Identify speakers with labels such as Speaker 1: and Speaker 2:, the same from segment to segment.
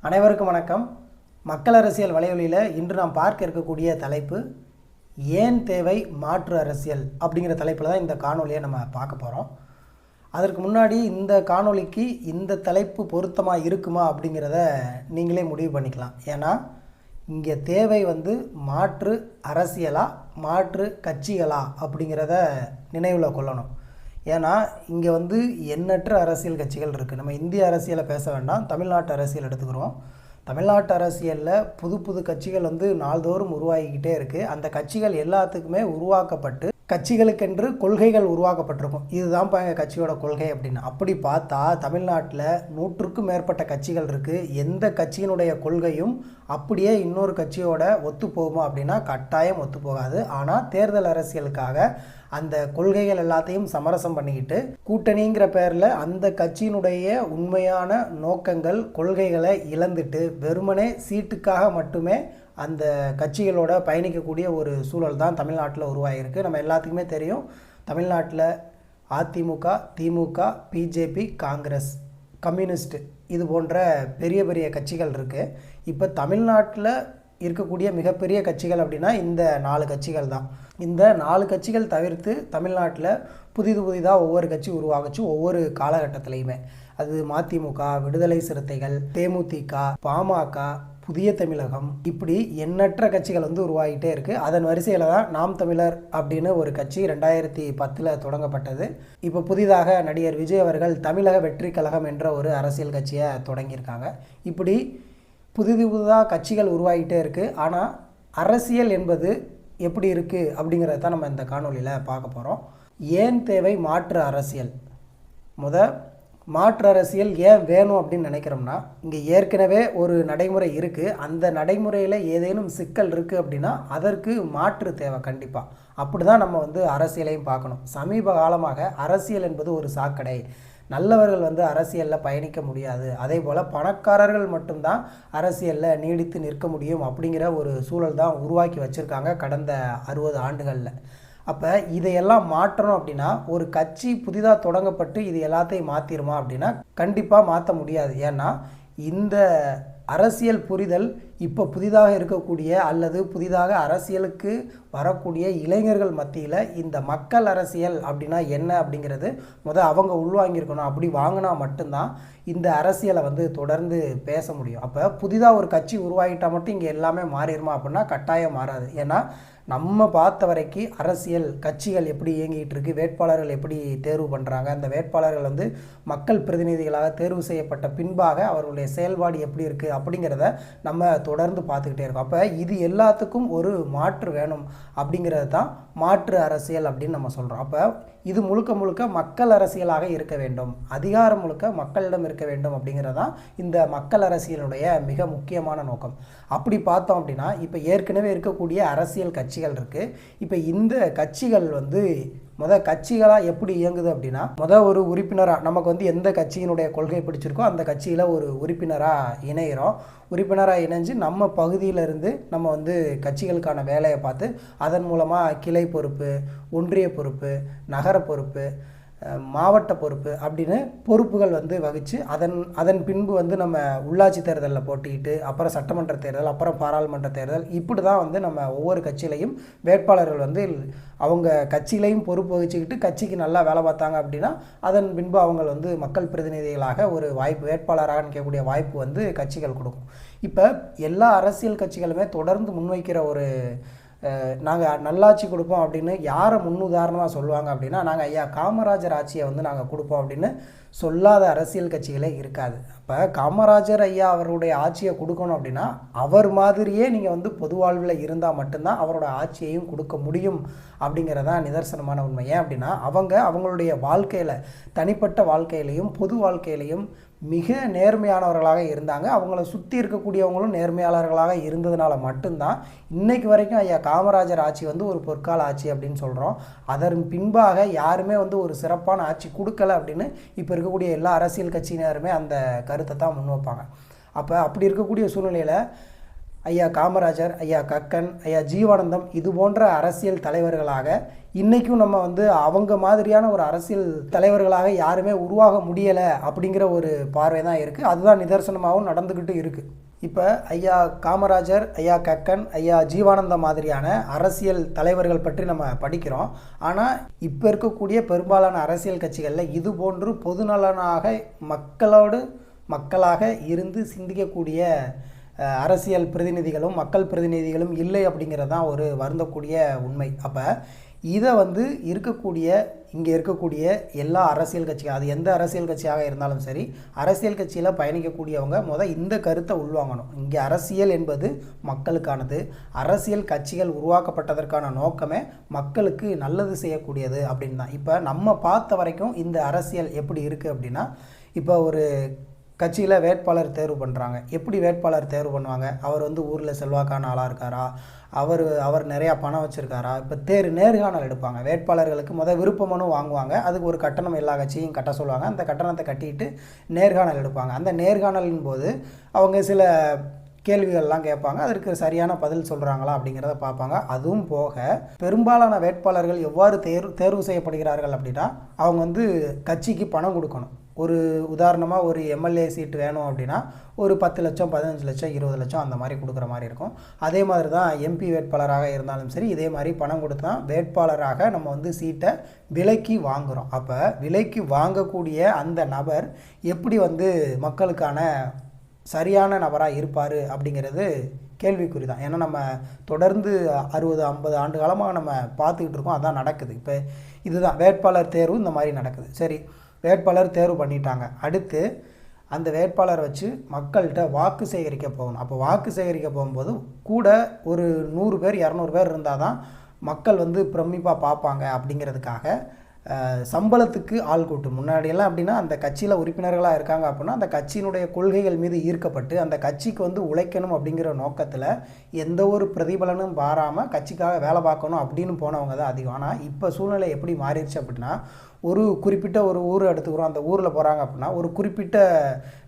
Speaker 1: அனைவருக்கும் வணக்கம். மக்கள் அரசியல் வலையொலியில் இன்று நாம் பார்க்க இருக்கக்கூடிய தலைப்பு ஏன் தேவை மாற்று அரசியல் அப்படிங்கிற தலைப்பில் தான் இந்த காணொலியை நம்ம பார்க்க போகிறோம். அதற்கு முன்னாடி இந்த காணொலிக்கு இந்த தலைப்பு பொருத்தமாக இருக்குமா அப்படிங்கிறத நீங்களே முடிவு பண்ணிக்கலாம். ஏன்னா இங்கே தேவை மாற்று அரசியலா மாற்று கட்சிகளா அப்படிங்கிறத நினைவில் கொள்ளணும். ஏன்னா இங்கே எண்ணற்ற அரசியல் கட்சிகள் இருக்குது. நம்ம இந்திய அரசியலை பேச வேண்டாம், தமிழ்நாட்டு அரசியல் எடுத்துக்கிறோம். தமிழ்நாட்டு அரசியலில் புது புது கட்சிகள் நாள்தோறும் உருவாகிக்கிட்டே இருக்குது. அந்த கட்சிகள் எல்லாத்துக்குமே உருவாக்கப்பட்டு கட்சிகளுக்கென்று கொள்கைகள் உருவாக்கப்பட்டிருக்கும். இதுதான் இப்போ எங்கள் கட்சியோட கொள்கை அப்படின்னு. அப்படி பார்த்தா தமிழ்நாட்டில் 100க்கும் மேற்பட்ட கட்சிகள் இருக்குது. எந்த கட்சியினுடைய கொள்கையும் அப்படியே இன்னொரு கட்சியோட ஒத்து போகுமா அப்படின்னா கட்டாயம் ஒத்து போகாது. ஆனால் தேர்தல் அரசியலுக்காக அந்த கொள்கைகள் எல்லாத்தையும் சமரசம் பண்ணிக்கிட்டு கூட்டணிங்கிற பேரில் அந்த கட்சியினுடைய உண்மையான நோக்கங்கள் கொள்கைகளை இழந்துட்டு வெறுமனே சீட்டுக்காக மட்டுமே அந்த கட்சிகளோட பயணிக்கக்கூடிய ஒரு சூழல் தான் தமிழ்நாட்டில் உருவாகிருக்கு. நம்ம எல்லாத்துக்குமே தெரியும், தமிழ்நாட்டில் அதிமுக, திமுக, பிஜேபி, காங்கிரஸ், கம்யூனிஸ்ட் இது போன்ற பெரிய பெரிய கட்சிகள் இருக்குது. இப்போ தமிழ்நாட்டில் இருக்கக்கூடிய மிகப்பெரிய கட்சிகள் அப்படின்னா இந்த 4 கட்சிகள் தான். இந்த 4 கட்சிகள் தவிர்த்து தமிழ்நாட்டில் புதிதாக ஒவ்வொரு கட்சி உருவாகச்சு ஒவ்வொரு காலகட்டத்திலையுமே. அது மதிமுக, விடுதலை சிறுத்தைகள், தேமுதிக, பாமக, புதிய தமிழகம், இப்படி எண்ணற்ற கட்சிகள் உருவாகிட்டே இருக்குது. அதன் வரிசையில் தான் நாம் தமிழர் அப்படின்னு ஒரு கட்சி 2010 தொடங்கப்பட்டது. இப்போ புதிதாக நடிகர் விஜய் அவர்கள் தமிழக வெற்றி கழகம் என்ற ஒரு அரசியல் கட்சியை தொடங்கியிருக்காங்க. இப்படி புதிதாக கட்சிகள் உருவாகிட்டே இருக்குது. ஆனால் அரசியல் என்பது எப்படி இருக்குது அப்படிங்கிறத தான் நம்ம இந்த காணொலியில் பார்க்க போகிறோம். ஏன் தேவை மாற்று அரசியல்? மாற்று அரசியல் ஏன் வேணும் அப்படின்னு நினைக்கிறோம்னா, இங்கே ஏற்கனவே ஒரு நடைமுறை இருக்குது. அந்த நடைமுறையில் ஏதேனும் சிக்கல் இருக்குது அப்படின்னா அதற்கு மாற்று தேவை கண்டிப்பாக. அப்படி தான் நம்ம அரசியலையும் பார்க்கணும். சமீப காலமாக அரசியல் என்பது ஒரு சாக்கடை. நல்லவர்கள் அரசியலில் பயணிக்க முடியாது, அதே போல் பணக்காரர்கள் மட்டும்தான் அரசியலில் நீடித்து நிற்க முடியும் அப்படிங்கிற ஒரு சூழல் தான் உருவாக்கி வச்சுருக்காங்க கடந்த 60 ஆண்டுகளில். அப்போ இதையெல்லாம் மாற்றணும் அப்படின்னா ஒரு கட்சி புதிதாக தொடங்கப்பட்டு இது எல்லாத்தையும் மாற்றிடுமா அப்படின்னா கண்டிப்பாக மாற்ற முடியாது. ஏன்னா இந்த அரசியல் புரிதல் இப்போ புதிதாக இருக்கக்கூடிய அல்லது புதிதாக அரசியலுக்கு வரக்கூடிய இளைஞர்கள் மத்தியில் இந்த மக்கள் அரசியல் அப்படின்னா என்ன அப்படிங்கிறது அவங்க உள்வாங்கியிருக்கணும். அப்படி வாங்கினா மட்டும்தான் இந்த அரசியலை தொடர்ந்து பேச முடியும். அப்போ புதிதாக ஒரு கட்சி உருவாகிட்டால் மட்டும் இங்கே எல்லாமே மாறிடுமா அப்படின்னா கட்டாயம் மாறாது. ஏன்னா நம்ம பார்த்த வரைக்கும் அரசியல் கட்சிகள் எப்படி இயங்கிட்டு இருக்கு, வேட்பாளர்கள் எப்படி தேர்வு பண்ணுறாங்க, அந்த வேட்பாளர்கள் மக்கள் பிரதிநிதிகளாக தேர்வு செய்யப்பட்ட பின்பாக அவர்களுடைய செயல்பாடு எப்படி இருக்குது அப்படிங்கிறத நம்ம தொடர்ந்து பார்த்துக்கிட்டே இருக்கோம். அப்போ இது எல்லாத்துக்கும் ஒரு மாற்று வேணும் அப்படிங்கிறது தான் மாற்று அரசியல் அப்படின்னு நம்ம சொல்கிறோம். அப்போ இது முழுக்க முழுக்க மக்கள் அரசியலாக இருக்க வேண்டும், அதிகாரம் முழுக்க மக்களிடம் இருக்க வேண்டும் அப்படிங்கிறது தான் இந்த மக்கள் அரசியலுடைய மிக முக்கியமான நோக்கம். அப்படி பார்த்தோம் அப்படின்னா இப்போ ஏற்கனவே இருக்கக்கூடிய அரசியல் கட்சிகள் இருக்குது. இப்போ இந்த கட்சிகள் கட்சிகளாக எப்படி இயங்குது அப்படின்னா ஒரு உறுப்பினராக நமக்கு எந்த கட்சியினுடைய கொள்கை பிடிச்சிருக்கோ அந்த கட்சியில் ஒரு உறுப்பினராக இணைகிறோம். உறுப்பினராக இணைஞ்சு நம்ம பகுதியிலிருந்து நம்ம கட்சிகளுக்கான வேலையை பார்த்து அதன் மூலமாக கிளை பொறுப்பு, ஒன்றிய பொறுப்பு, நகர பொறுப்பு, மாவட்ட பொறுப்பு அப்படின்னு பொறுப்புகள் வகித்து அதன் பின்பு நம்ம உள்ளாட்சி தேர்தலில் போட்டிக்கிட்டு அப்புறம் சட்டமன்ற தேர்தல், அப்புறம் பாராளுமன்ற தேர்தல், இப்படி தான் நம்ம ஒவ்வொரு கட்சியிலையும் வேட்பாளர்கள் அவங்க கட்சியிலையும் பொறுப்பு வகிச்சுக்கிட்டு கட்சிக்கு நல்லா வேலை பார்த்தாங்க அப்படின்னா அதன் பின்பு அவங்க மக்கள் பிரதிநிதிகளாக ஒரு வாய்ப்பு, வேட்பாளராக நிற்கக்கூடிய வாய்ப்பு கட்சிகள் கொடுக்கும். இப்போ எல்லா அரசியல் கட்சிகளுமே தொடர்ந்து முன்வைக்கிற ஒரு நாங்கள் நல்லாட்சி கொடுப்போம் அப்படின்னு யாரை முன்னுதாரணமாக சொல்லுவாங்க அப்படின்னா நாங்கள் ஐயா காமராஜர் ஆட்சியை நாங்கள் கொடுப்போம் அப்படின்னு சொல்லாத அரசியல் கட்சிகளே இருக்காது. அப்போ காமராஜர் ஐயா அவருடைய ஆட்சியை கொடுக்கணும் அப்படின்னா அவர் மாதிரியே நீங்கள் பொது வாழ்வில் இருந்தால் மட்டும்தான் அவரோட ஆட்சியையும் கொடுக்க முடியும் அப்படிங்கிறதான் நிதர்சனமான உண்மை. ஏன் அப்படின்னா அவங்களுடைய வாழ்க்கையில், தனிப்பட்ட வாழ்க்கையிலையும் பொது வாழ்க்கையிலையும் மிக நேர்மையானவர்களாக இருந்தாங்க. அவங்கள சுற்றி இருக்கக்கூடியவங்களும் நேர்மையாளர்களாக இருந்ததுனால மட்டும்தான் இன்றைக்கு வரைக்கும் ஐயா காமராஜர் ஆட்சி ஒரு பொற்கால ஆட்சி அப்படின்னு சொல்கிறோம். அதன் பின்பாக யாருமே ஒரு சிறப்பான ஆட்சி கொடுக்கல அப்படின்னு இப்போ இருக்கக்கூடிய எல்லா அரசியல் கட்சியினருமே அந்த கருத்தை தான் முன்வைப்பாங்க. அப்படி இருக்கக்கூடிய சூழ்நிலையில் ஐயா காமராஜர், ஐயா கக்கன், ஐயா ஜீவானந்தம் இது போன்ற அரசியல் தலைவர்களாக இன்றைக்கும் நம்ம வந்து அவங்க மாதிரியான ஒரு அரசியல் தலைவர்களாக யாருமே உருவாக முடியலை அப்படிங்கிற ஒரு பார்வை தான் இருக்குது. அதுதான் நிதர்சனமாகவும் நடந்துக்கிட்டு இருக்குது. இப்போ ஐயா காமராஜர், ஐயா கக்கன், ஐயா ஜீவானந்தா மாதிரியான அரசியல் தலைவர்கள் பற்றி நம்ம படிக்கிறோம். ஆனால் இப்போ இருக்கக்கூடிய பெரும்பாலான அரசியல் கட்சிகளில் இது போன்று பொதுநலனாக மக்களாக இருந்து சிந்திக்கக்கூடிய அரசியல் பிரதிநிதிகளும் மக்கள் பிரதிநிதிகளும் இல்லை அப்படிங்கிறது தான் ஒரு வருந்தக்கூடிய உண்மை. அப்போ இதை வந்து இங்கே இருக்கக்கூடிய எல்லா அரசியல் கட்சிகள், அது எந்த அரசியல் கட்சியாக இருந்தாலும் சரி, அரசியல் கட்சியில் பயணிக்கக்கூடியவங்க இந்த கருத்தை உள்வாங்கணும். இங்கே அரசியல் என்பது மக்களுக்கானது. அரசியல் கட்சிகள் உருவாக்கப்பட்டதற்கான நோக்கமே மக்களுக்கு நல்லது செய்யக்கூடியது அப்படின்னு தான். இப்போ நம்ம பார்த்த வரைக்கும் இந்த அரசியல் எப்படி இருக்குது அப்படின்னா, இப்போ ஒரு கட்சியில் வேட்பாளர் தேர்வு பண்ணுறாங்க. எப்படி வேட்பாளர் தேர்வு பண்ணுவாங்க? அவர் வந்து ஊரில் செல்வாக்கான ஆளாக இருக்காரா, அவர் நிறையா பணம் வச்சுருக்காரா? இப்போ நேர்காணல் எடுப்பாங்க. வேட்பாளர்களுக்கு விருப்ப மனு வாங்குவாங்க. அதுக்கு ஒரு கட்டணம் எல்லா கட்சியும் கட்ட சொல்லுவாங்க. அந்த கட்டணத்தை கட்டிட்டு நேர்காணல் எடுப்பாங்க. அந்த நேர்காணலின் போது அவங்க சில கேள்விகள்லாம் கேட்பாங்க. அதற்கு சரியான பதில் சொல்கிறாங்களா அப்படிங்கிறத பார்ப்பாங்க. அதுவும் போக பெரும்பாலான வேட்பாளர்கள் எவ்வாறு தேர்வு செய்யப்படுகிறார்கள் அப்படின்னா, அவங்க வந்து கட்சிக்கு பணம் கொடுக்கணும். ஒரு உதாரணமாக ஒரு எம்எல்ஏ சீட்டு வேணும் அப்படின்னா ஒரு 10 லட்சம், 15 லட்சம், 20 லட்சம் அந்த மாதிரி கொடுக்குற மாதிரி இருக்கும். அதே மாதிரி தான் எம்பி வேட்பாளராக இருந்தாலும் சரி, இதே மாதிரி பணம் கொடுத்து தான் வேட்பாளராக நம்ம வந்து சீட்டை விலைக்கு வாங்குகிறோம். அப்போ விலைக்கு வாங்கக்கூடிய அந்த நபர் எப்படி வந்து மக்களுக்கான சரியான நபராக இருப்பார் அப்படிங்கிறது கேள்விக்குறி தான். ஏன்னா நம்ம தொடர்ந்து 60-50 ஆண்டு காலமாக நம்ம பார்த்துக்கிட்டு இருக்கோம். அதான் நடக்குது. இப்போ இதுதான் வேட்பாளர் தேர்வு இந்த மாதிரி நடக்குது. சரி, வேட்பாளர் தேர்வு பண்ணிட்டாங்க. அடுத்து அந்த வேட்பாளரை வச்சு மக்கள்கிட்ட வாக்கு சேகரிக்க போகணும். அப்போ வாக்கு சேகரிக்க போகும்போது கூட ஒரு 100 பேர் 200 பேர் இருந்தால் தான் மக்கள் வந்து பிரமிப்பாக பார்ப்பாங்க. அப்படிங்கிறதுக்காக சம்பளத்துக்கு ஆள் கூட்டு. முன்னாடியெல்லாம் அப்படின்னா அந்த கட்சியில் உறுப்பினர்களாக இருக்காங்க அப்படின்னா அந்த கட்சியினுடைய கொள்கைகள் மீது ஈர்க்கப்பட்டு அந்த கட்சிக்கு வந்து உழைக்கணும் அப்படிங்கிற நோக்கத்தில் எந்த ஒரு பிரதிபலனும் பாராமல் கட்சிக்காக வேலை பார்க்கணும் அப்படின்னு போனவங்க தான் அதிகம். ஆனால் இப்போ சூழ்நிலை எப்படி மாறிடுச்சு அப்படின்னா, ஒரு குறிப்பிட்ட ஒரு ஊர் எடுத்துக்கிறோம். அந்த ஊரில் போகிறாங்க அப்படின்னா ஒரு குறிப்பிட்ட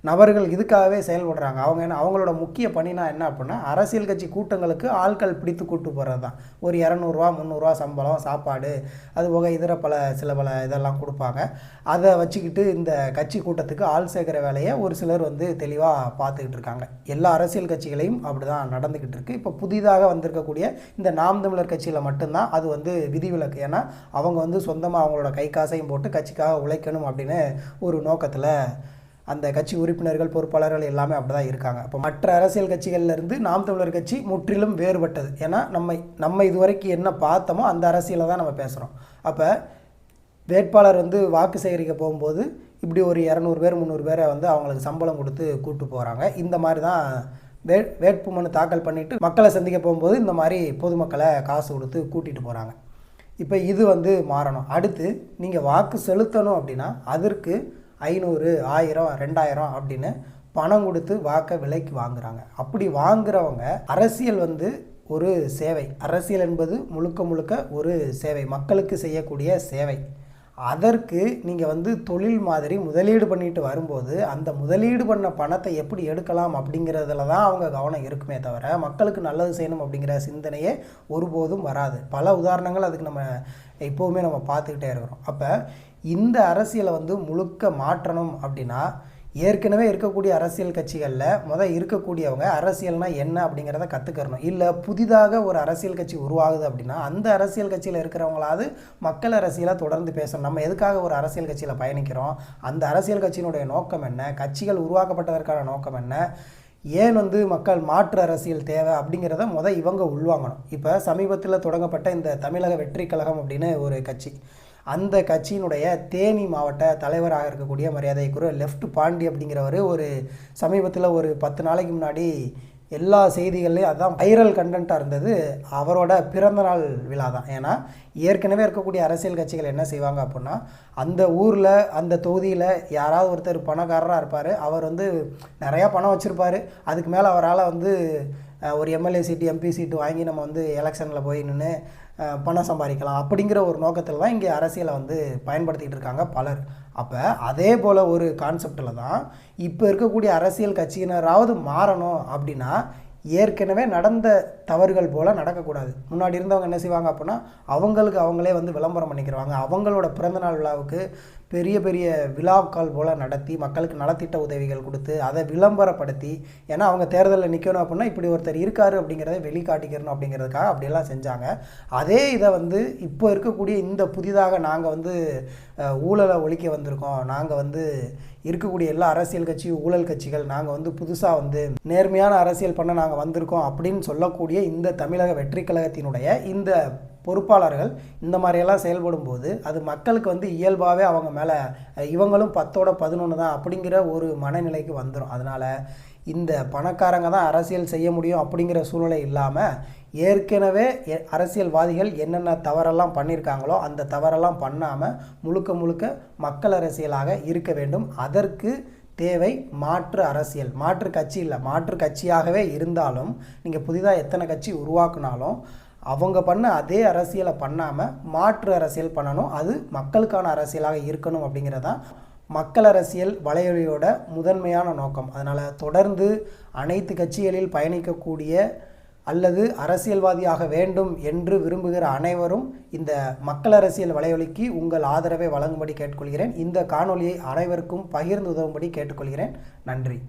Speaker 1: நபர்கள் இதுக்காகவே செயல்படுறாங்க. அவங்களோட முக்கிய பணினா என்ன அப்படின்னா, அரசியல் கட்சி கூட்டங்களுக்கு ஆட்கள் பிடித்து கூட்டு போகிறது தான். ஒரு 200 300 சம்பளம், சாப்பாடு, அதுபோக இதர சில பல இதெல்லாம் கொடுப்பாங்க. அதை வச்சுக்கிட்டு இந்த கட்சி கூட்டத்துக்கு ஆள் சேர்க்குற வேலையை ஒரு சிலர் வந்து தெளிவாக பார்த்துக்கிட்டு இருக்காங்க. எல்லா அரசியல் கட்சிகளையும் அப்படி தான் நடந்துக்கிட்டு இருக்குது. இப்போ புதிதாக வந்திருக்கக்கூடிய இந்த நாம் தமிழர் கட்சியில் மட்டும்தான் அது வந்து விதிவிலக்கு. ஏன்னா அவங்க வந்து சொந்தமாக அவங்களோட கை காசையும் போட்டு கட்சிக்காக உழைக்கணும் அப்படின்னு ஒரு நோக்கத்தில் அந்த கட்சி உறுப்பினர்கள், பொறுப்பாளர்கள் எல்லாமே அப்படி தான் இருக்காங்க. அப்போ மற்ற அரசியல் கட்சிகள்லேருந்து நாம் தமிழர் கட்சி முற்றிலும் வேறுபட்டது. ஏன்னா நம்ம இதுவரைக்கும் என்ன பார்த்தோமோ அந்த அரசியலை தான் நம்ம பேசுகிறோம். அப்போ வேட்பாளர் வந்து வாக்கு சேகரிக்க போகும்போது இப்படி ஒரு 200 பேர் 300 பேரை வந்து அவங்களுக்கு சம்பளம் கொடுத்து கூப்பிட்டு போகிறாங்க. இந்த மாதிரி தான் வேட்புமனு தாக்கல் பண்ணிவிட்டு மக்களை சந்திக்க போகும்போது இந்த மாதிரி பொதுமக்களை காசு கொடுத்து கூட்டிகிட்டு போகிறாங்க. இப்போ இது வந்து மாறணும். அடுத்து நீங்கள் வாக்கு செலுத்தணும் அப்படின்னா அதற்கு 500, 1000, 2000 அப்படின்னு பணம் கொடுத்து வாக்கை விலைக்கு வாங்குறாங்க. அப்படி வாங்குறவங்க அரசியல் வந்து ஒரு சேவை. அரசியல் என்பது முழுக்க ஒரு சேவை, மக்களுக்கு செய்யக்கூடிய சேவை. அதற்கு நீங்கள் வந்து தொழில் மாதிரி முதலீடு பண்ணிட்டு வரும்போது அந்த முதலீடு பண்ண பணத்தை எப்படி எடுக்கலாம் அப்படிங்கிறதுல தான் அவங்க கவனம் இருக்குமே தவிர மக்களுக்கு நல்லது செய்யணும் அப்படிங்கிற சிந்தனையே ஒருபோதும் வராது. பல உதாரணங்கள் அதுக்கு நம்ம எப்போவுமே நம்ம பார்த்துக்கிட்டே இருக்கிறோம். அப்போ இந்த அரசியலை வந்து முழுக்க மாற்றணும் அப்படின்னா ஏற்கனவே இருக்கக்கூடிய அரசியல் கட்சிகளில் இருக்கக்கூடியவங்க அரசியல்னால் என்ன அப்படிங்கிறத கற்றுக்கறணும். இல்லை புதிதாக ஒரு அரசியல் கட்சி உருவாகுது அப்படின்னா அந்த அரசியல் கட்சியில் இருக்கிறவங்களாவது மக்கள் அரசியலை தொடர்ந்து பேசணும். நம்ம எதுக்காக ஒரு அரசியல் கட்சியில் பயணிக்கிறோம், அந்த அரசியல் கட்சியினுடைய நோக்கம் என்ன, கட்சிகள் உருவாக்கப்பட்டதற்கான நோக்கம் என்ன, ஏன் வந்து மக்கள் மாற்று அரசியல் தேவை அப்படிங்கிறத இவங்க உள்வாங்கணும். இப்போ சமீபத்தில் தொடங்கப்பட்ட இந்த தமிழக வெற்றி கழகம் அப்படின்னு ஒரு கட்சி, அந்த கட்சியினுடைய தேனி மாவட்ட தலைவராக இருக்கக்கூடிய மரியாதைக்குரிய லெஃப்ட் பாண்டி அப்படிங்கிறவர் ஒரு சமீபத்தில் ஒரு 10 நாளைக்கு முன்னாடி எல்லா செய்திகள்லையும் அதுதான் வைரல் கண்டென்ட்டாக இருந்தது. அவரோட பிறந்தநாள் விழா தான். ஏன்னா ஏற்கனவே இருக்கக்கூடிய அரசியல் கட்சிகள் என்ன செய்வாங்க அப்படின்னா, அந்த ஊரில் அந்த தொகுதியில் யாராவது ஒருத்தர் பணக்காரராக இருப்பார், அவர் வந்து நிறையா பணம் வச்சுருப்பார், அதுக்கு மேலே அவரால் வந்து ஒரு எம்எல்ஏ சீட்டு எம்பி சீட்டு வாங்கி நம்ம வந்து எலெக்ஷனில் போய் நின்று பணம் சம்பாதிக்கலாம் அப்படிங்கிற ஒரு நோக்கத்தில் தான் இங்கே அரசியலை வந்து பயன்படுத்திகிட்டு இருக்காங்க பலர். அப்போ அதே போல் ஒரு கான்செப்டில் தான் இப்போ இருக்கக்கூடிய அரசியல் கட்சியினராவது மாறணும் அப்படின்னா ஏற்கனவே நடந்த தவறுகள் போல் நடக்கக்கூடாது. முன்னாடி இருந்தவங்க என்ன செய்வாங்க அப்படின்னா, அவங்களுக்கு அவங்களே வந்து விளம்பரம் பண்ணிக்கிறாங்க. அவங்களோட பிறந்தநாள் விழாவுக்கு பெரிய பெரிய விழாக்கள் போல் நடத்தி மக்களுக்கு நலத்திட்ட உதவிகள் கொடுத்து அதை விளம்பரப்படுத்தி, ஏன்னா அவங்க தேர்தலில் நிற்கணும் அப்படின்னா இப்படி ஒருத்தர் இருக்காரு அப்படிங்கிறத வெளிக்காட்டிக்கிறணும் அப்படிங்கிறதுக்காக அப்படியெல்லாம் செஞ்சாங்க. அதே இதை வந்து இப்போ இருக்கக்கூடிய இந்த புதிதாக நாங்கள் வந்து ஊழலை ஒழிக்க வந்திருக்கோம், நாங்கள் வந்து இருக்கக்கூடிய எல்லா அரசியல் கட்சியும் ஊழல் கட்சிகள், நாங்கள் வந்து புதுசாக வந்து நேர்மையான அரசியல் பண்ண நாங்கள் வந்திருக்கோம் அப்படின்னு சொல்லக்கூடிய இந்த தமிழக வெற்றி கழகத்தினுடைய இந்த பொறுப்பாளர்கள் இந்த மாதிரியெல்லாம் செயல்படும் போது அது மக்களுக்கு வந்து இயல்பாகவே அவங்க மேலே இவங்களும் 10ஓட 11 தான் அப்படிங்கிற ஒரு மனநிலைக்கு வந்துடும். அதனால் இந்த பணக்காரங்க தான் அரசியல் செய்ய முடியும் அப்படிங்கிற சூழ்நிலை இல்லாமல், ஏற்கனவே அரசியல்வாதிகள் என்னென்ன தவறெல்லாம் பண்ணியிருக்காங்களோ அந்த தவறெல்லாம் பண்ணாமல் முழுக்க முழுக்க மக்கள் அரசியலாக இருக்க வேண்டும். அதற்கு தேவை மாற்று அரசியல். மாற்று கட்சி இல்லை, மாற்று கட்சியாகவே இருந்தாலும் நீங்கள் புதிதாக எத்தனை கட்சி உருவாக்குனாலும் அவங்க பண்ண அதே அரசியலை பண்ணாமல் மாற்று அரசியல் பண்ணணும். அது மக்களுக்கான அரசியலாக இருக்கணும் அப்படிங்கிறதான் மக்கள் அரசியல் வலையொலியோட முதன்மையான நோக்கம். அதனால் தொடர்ந்து அனைத்து கட்சிகளில் பயணிக்கக்கூடிய அல்லது அரசியல்வாதியாக வேண்டும் என்று விரும்புகிற அனைவரும் இந்த மக்கள் அரசியல் வலையொலிக்கு உங்கள் ஆதரவை வழங்கும்படி கேட்டுக்கொள்கிறேன். இந்த காணொலியை அனைவருக்கும் பகிர்ந்து உதவும்படி கேட்டுக்கொள்கிறேன். நன்றி.